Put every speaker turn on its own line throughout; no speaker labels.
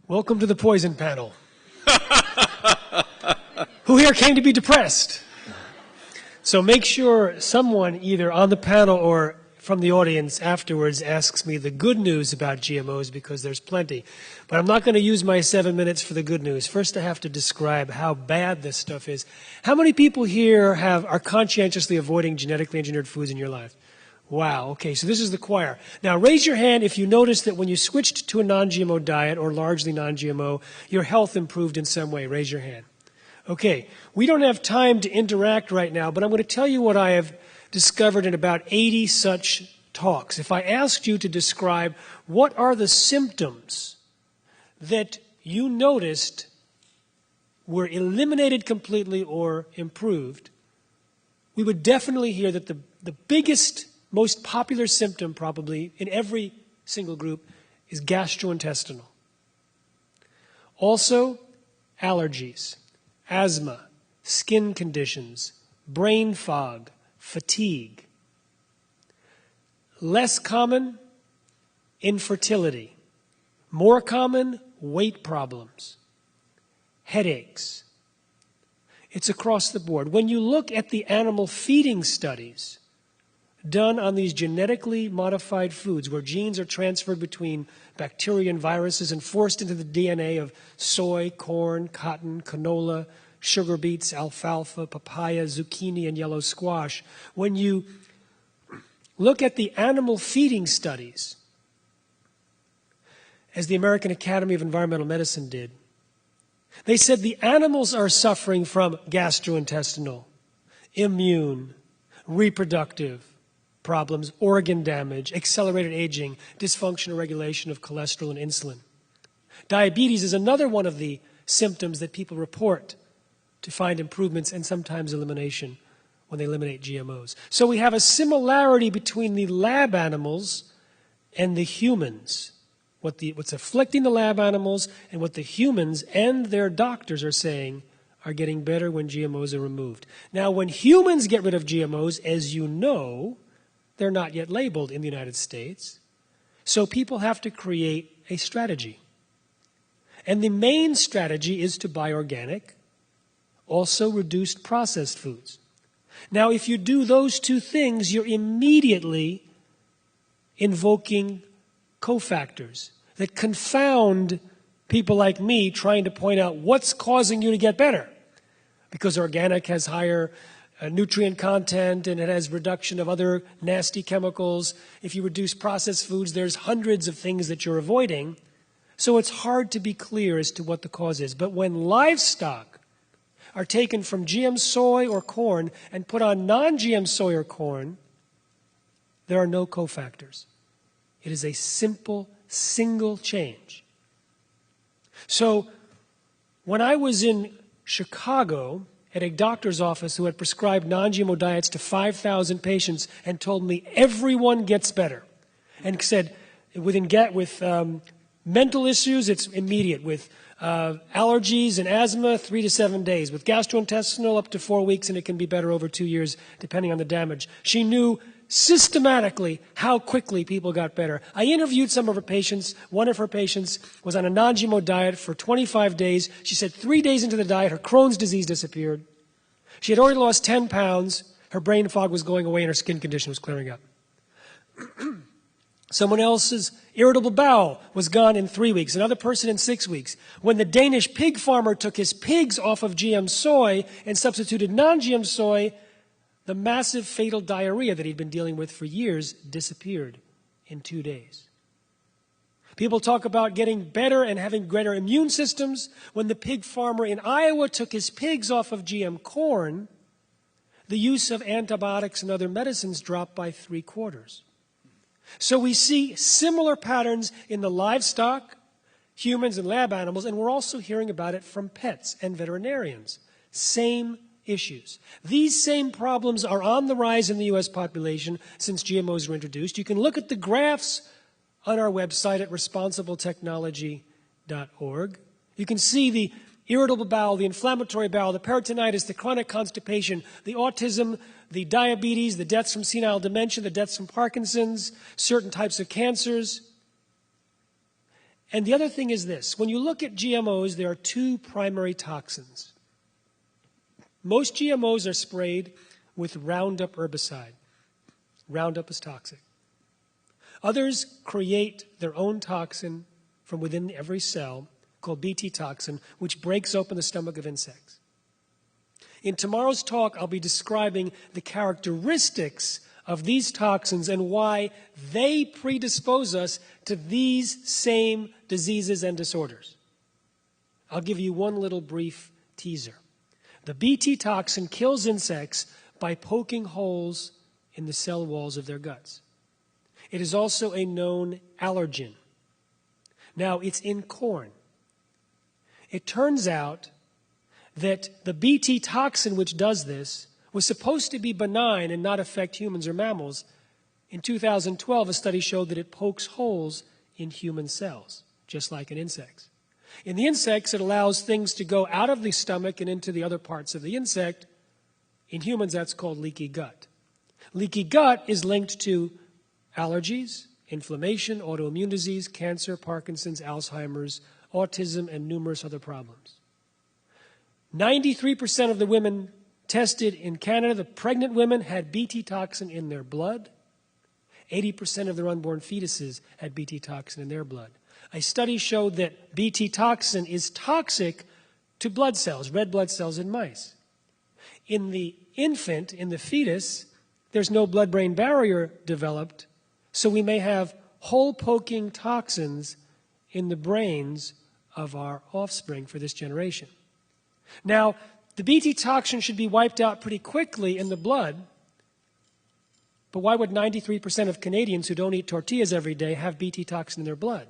Welcome to the poison panel. Who here came to be depressed? So make sure someone either on the panel or from the audience afterwards asks me the good news about GMOs, because there's plenty. But I'm not going to use my 7 minutes for the good news. First I have to describe how bad this stuff is. How many people here are conscientiously avoiding genetically engineered foods in your life? Wow, okay, so this is the choir. Now raise your hand if you noticed that when you switched to a non-GMO diet or largely non-GMO, your health improved in some way. Raise your hand. Okay, we don't have time to interact right now, but I'm going to tell you what I have discovered in about 80 such talks. If I asked you to describe what are the symptoms that you noticed were eliminated completely or improved, we would definitely hear that the biggest, most popular symptom probably in every single group is gastrointestinal. Also, allergies, asthma, skin conditions, brain fog, fatigue. Less common, infertility. More common, weight problems, headaches. It's across the board. When you look at the animal feeding studies done on these genetically modified foods where genes are transferred between bacteria and viruses and forced into the DNA of soy, corn, cotton, canola, sugar beets, alfalfa, papaya, zucchini, and yellow squash. When you look at the animal feeding studies, as the American Academy of Environmental Medicine did, they said the animals are suffering from gastrointestinal, immune, reproductive problems, organ damage, accelerated aging, dysfunctional regulation of cholesterol and insulin. Diabetes is another one of the symptoms that people report to find improvements and sometimes elimination when they eliminate GMOs. So we have a similarity between the lab animals and the humans. What's afflicting the lab animals and what the humans and their doctors are saying are getting better when GMOs are removed. Now, when humans get rid of GMOs, as you know, they're not yet labeled in the United States. So people have to create a strategy. And the main strategy is to buy organic, also reduced processed foods. Now, if you do those two things, you're immediately invoking cofactors that confound people like me trying to point out what's causing you to get better. Because organic has higher nutrient content and it has reduction of other nasty chemicals. If you reduce processed foods, there's hundreds of things that you're avoiding. So it's hard to be clear as to what the cause is. But when livestock are taken from GM soy or corn and put on non-GM soy or corn, there are no cofactors. It is a simple, single change. So when I was in Chicago at a doctor's office who had prescribed non-GMO diets to 5,000 patients and told me everyone gets better, and said with mental issues, it's immediate. With allergies and asthma, 3 to 7 days. With gastrointestinal, up to 4 weeks, and it can be better over 2 years, depending on the damage. She knew systematically how quickly people got better. I interviewed some of her patients. One of her patients was on a non-GMO diet for 25 days. She said 3 days into the diet, her Crohn's disease disappeared. She had already lost 10 pounds. Her brain fog was going away and her skin condition was clearing up. Someone else's irritable bowel was gone in 3 weeks, another person in 6 weeks. When the Danish pig farmer took his pigs off of GM soy and substituted non-GM soy, the massive fatal diarrhea that he'd been dealing with for years disappeared in 2 days. People talk about getting better and having greater immune systems. When the pig farmer in Iowa took his pigs off of GM corn, the use of antibiotics and other medicines dropped by 3/4. So we see similar patterns in the livestock, humans, and lab animals, and we're also hearing about it from pets and veterinarians. Same issues. These same problems are on the rise in the U.S. population since GMOs were introduced. You can look at the graphs on our website at responsibletechnology.org. You can see the irritable bowel, the inflammatory bowel, the peritonitis, the chronic constipation, the autism, the diabetes, the deaths from senile dementia, the deaths from Parkinson's, certain types of cancers. And the other thing is this. When you look at GMOs, there are two primary toxins. Most GMOs are sprayed with Roundup herbicide. Roundup is toxic. Others create their own toxin from within every cell called Bt toxin, which breaks open the stomach of insects. In tomorrow's talk, I'll be describing the characteristics of these toxins and why they predispose us to these same diseases and disorders. I'll give you one little brief teaser. The Bt toxin kills insects by poking holes in the cell walls of their guts. It is also a known allergen. Now, it's in corn. It turns out that the Bt toxin which does this was supposed to be benign and not affect humans or mammals. In 2012, a study showed that it pokes holes in human cells, just like in insects. In the insects, it allows things to go out of the stomach and into the other parts of the insect. In humans, that's called leaky gut. Leaky gut is linked to allergies, inflammation, autoimmune disease, cancer, Parkinson's, Alzheimer's, autism, and numerous other problems. 93% of the women tested in Canada, the pregnant women, had Bt toxin in their blood. 80% of their unborn fetuses had Bt toxin in their blood. A study showed that Bt toxin is toxic to blood cells, red blood cells in mice. In the infant, in the fetus, there's no blood-brain barrier developed, so we may have hole-poking toxins in the brains of our offspring for this generation. Now, the Bt toxin should be wiped out pretty quickly in the blood, but why would 93% of Canadians who don't eat tortillas every day have Bt toxin in their blood?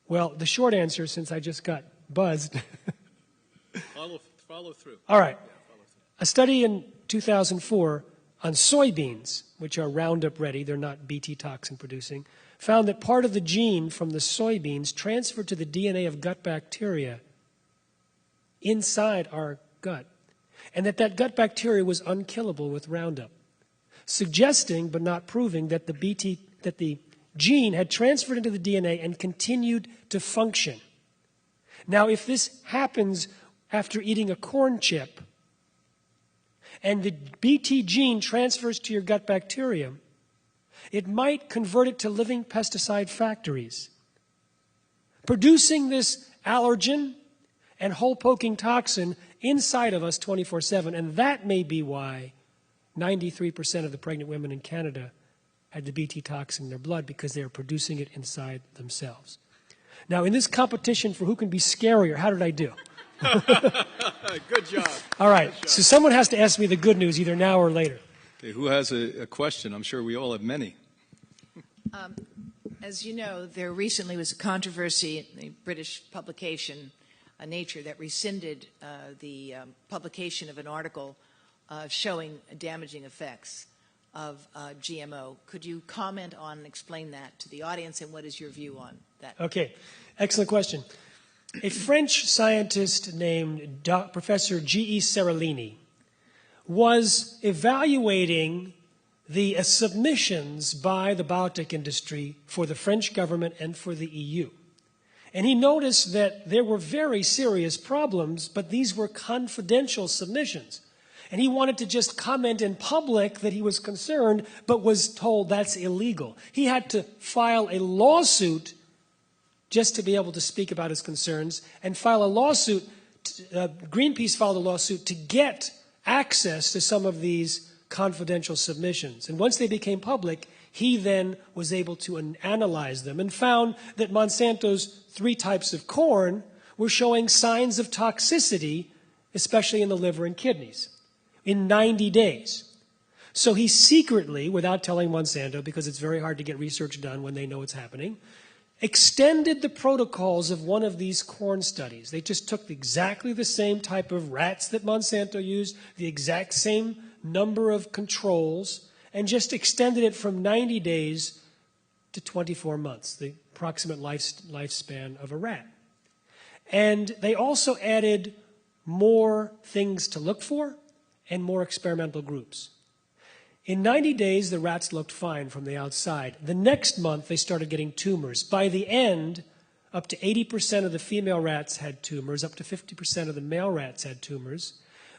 Well, the short answer, since I just got buzzed.
Follow through.
All right.
Yeah, follow through.
A study in 2004 on soybeans, which are Roundup ready, they're not Bt toxin producing, found that part of the gene from the soybeans transferred to the DNA of gut bacteria inside our gut, and that gut bacteria was unkillable with Roundup, suggesting but not proving that the gene had transferred into the DNA and continued to function. Now, if this happens after eating a corn chip, and the Bt gene transfers to your gut bacterium, it might convert it to living pesticide factories, producing this allergen and hole-poking toxin inside of us 24/7. And that may be why 93% of the pregnant women in Canada had the Bt toxin in their blood, because they are producing it inside themselves. Now, in this competition for who can be scarier, how did I do?
Good job.
All right, so someone has to ask me the good news either now or later.
Okay, who has a question? I'm sure we all have many.
As you know, there recently was a controversy in the British publication, Nature, that rescinded the publication of an article showing damaging effects of GMO. Could you comment on and explain that to the audience, and what is your view on that?
Okay, excellent question. A French scientist named Professor G.E. Seralini was evaluating the submissions by the biotech industry for the French government and for the EU. And he noticed that there were very serious problems, but these were confidential submissions. And he wanted to just comment in public that he was concerned, but was told that's illegal. He had to file a lawsuit just to be able to speak about his concerns, and file a lawsuit. Greenpeace filed a lawsuit to get access to some of these confidential submissions. And once they became public, he then was able to analyze them and found that Monsanto's 3 types of corn were showing signs of toxicity, especially in the liver and kidneys, in 90 days. So he secretly, without telling Monsanto, because it's very hard to get research done when they know it's happening, extended the protocols of one of these corn studies. They just took exactly the same type of rats that Monsanto used, the exact same number of controls, and just extended it from 90 days to 24 months, the approximate lifespan of a rat. And they also added more things to look for and more experimental groups. In 90 days, the rats looked fine from the outside. The next month, they started getting tumors. By the end, up to 80% of the female rats had tumors, up to 50% of the male rats had tumors.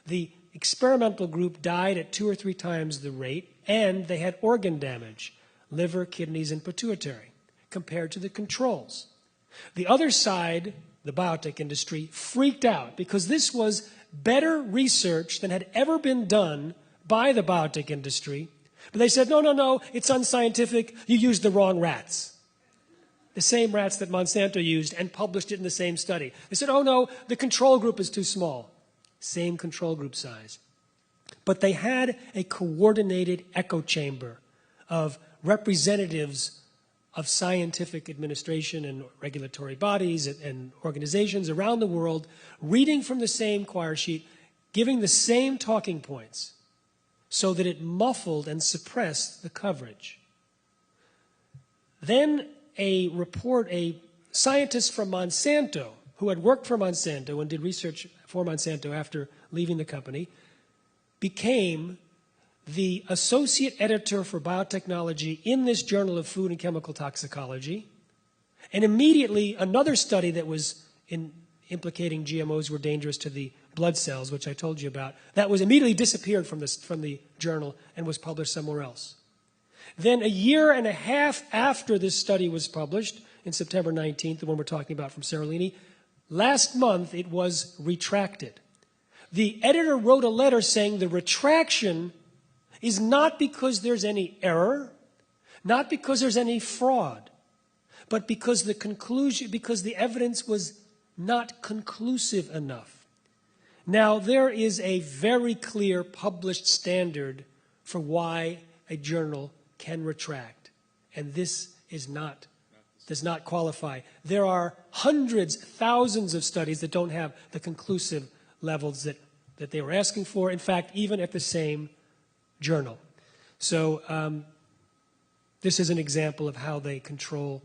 The experimental group died at 2 or 3 times the rate, and they had organ damage, liver, kidneys, and pituitary, compared to the controls. The other side, the biotech industry, freaked out because this was better research than had ever been done by the biotech industry. But they said, no, no, no, it's unscientific. You used the wrong rats. The same rats that Monsanto used and published it in the same study. They said, oh no, the control group is too small. Same control group size. But they had a coordinated echo chamber of representatives of scientific administration and regulatory bodies and organizations around the world reading from the same choir sheet, giving the same talking points so that it muffled and suppressed the coverage. Then a scientist from Monsanto, who had worked for Monsanto and did research for Monsanto after leaving the company, became the associate editor for biotechnology in this Journal of Food and Chemical Toxicology. And immediately another study that was implicating GMOs were dangerous to the blood cells, which I told you about, that was immediately disappeared from the journal and was published somewhere else. Then a year and a half after this study was published, in September 19th, the one we're talking about from Seralini, last month it was retracted. The editor wrote a letter saying the retraction is not because there's any error, not because there's any fraud, but because the evidence was not conclusive enough. Now, there is a very clear published standard for why a journal can retract, and this does not qualify. There are hundreds, thousands of studies that don't have the conclusive levels that they were asking for, in fact, even at the same journal. So this is an example of how they control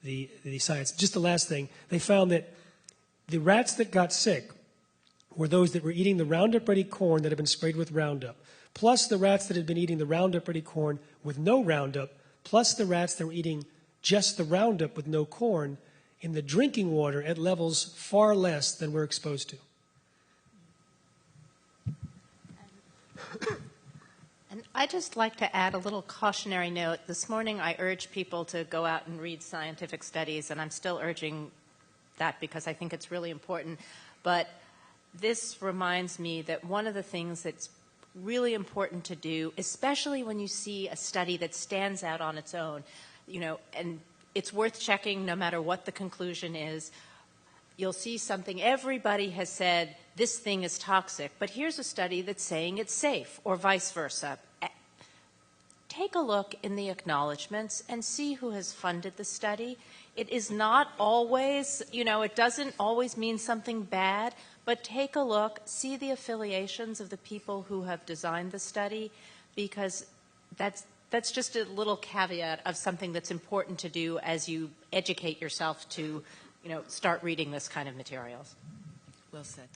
the science. Just the last thing, they found that the rats that got sick were those that were eating the Roundup-ready corn that had been sprayed with Roundup, plus the rats that had been eating the Roundup-ready corn with no Roundup, plus the rats that were eating just the Roundup with no corn in the drinking water at levels far less than we're exposed to.
And I'd just like to add a little cautionary note. This morning I urged people to go out and read scientific studies, and I'm still urging that because I think it's really important. But this reminds me that one of the things that's really important to do, especially when you see a study that stands out on its own, and it's worth checking no matter what the conclusion is. You'll see something, everybody has said this thing is toxic, but here's a study that's saying it's safe, or vice versa. Take a look in the acknowledgments and see who has funded the study. It is not always, it doesn't always mean something bad, but take a look, see the affiliations of the people who have designed the study, because that's just a little caveat of something that's important to do as you educate yourself to, start reading this kind of materials.
Well said.